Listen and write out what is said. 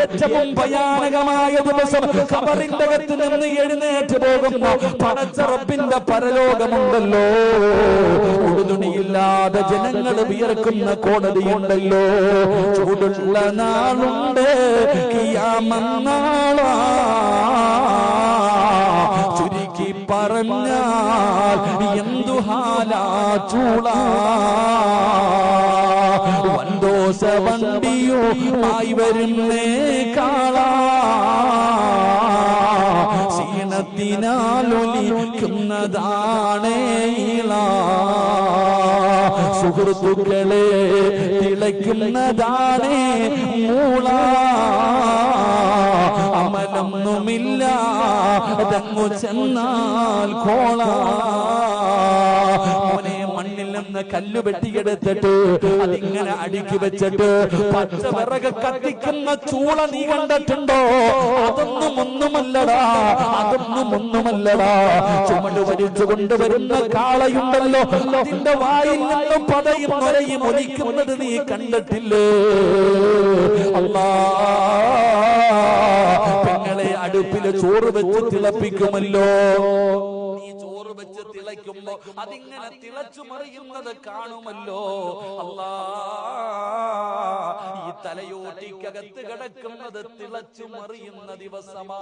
ഏറ്റവും ഭയാനകമായ ദിവസം ഖബറിന്റെ അകത്ത് നിന്ന് എഴുന്നേറ്റ് പോകുന്ന പടച്ച റബ്ബിന്റെ പരലോകമുണ്ടല്ലോ. ഉടുതുണിയില്ലാതെ ജനങ്ങൾ വിയർക്കുന്ന കോടതിയുണ്ടല്ലോ. ചൂടുള്ള നാളുണ്ട്, ഖിയാമത്ത് നാളാ. ചുരുക്കി പറഞ്ഞാൽ എന്തു ഹാലാ ചൂളാ. വൻദോസ വണ്ടിയുമായി വരുന്നേ കാളാ. ക്ഷീണത്തിനാലൊലിക്കുന്നതാണേ ഇളാ. സുഹൃത്തുക്കളെ തിളയ്ക്കുന്നതാണേ മൂള. അമലൊന്നുമില്ല അതങ്ങു ചെന്നാൽ കോള. മണ്ണിൽ നിന്ന് കല്ല് വെട്ടിയെടുത്തിട്ട് അതിങ്ങനെ അടുക്കി വെച്ചിട്ട് പച്ച വിറക് കത്തിക്കുന്ന ചൂള നീ കണ്ടിട്ടുണ്ടോ? ഒന്നുമല്ലടാ. ചുമട് വലിച്ചു കൊണ്ടുവരുന്ന കാളയുണ്ടല്ലോ, അതിന്റെ വായിൽ നിന്നും പതയും നൊരയും ഒലിക്കുന്നത് നീ കണ്ടിട്ടില്ലേ? അല്ലാ, പെങ്ങളെ അടുപ്പില് ചോറ് വെച്ച് തിളപ്പിക്കുമല്ലോ. ചോറ് വെച്ച് തിളയ്ക്കുമ്പോ അതിങ്ങനെ തിളച്ചു മറിയുന്നത് കാണുമല്ലോ. അല്ലാ, ഈ തലയോട്ടിക്കകത്ത് കിടക്കുന്നത് തിളച്ചു മറിയുന്ന ദിവസമാ.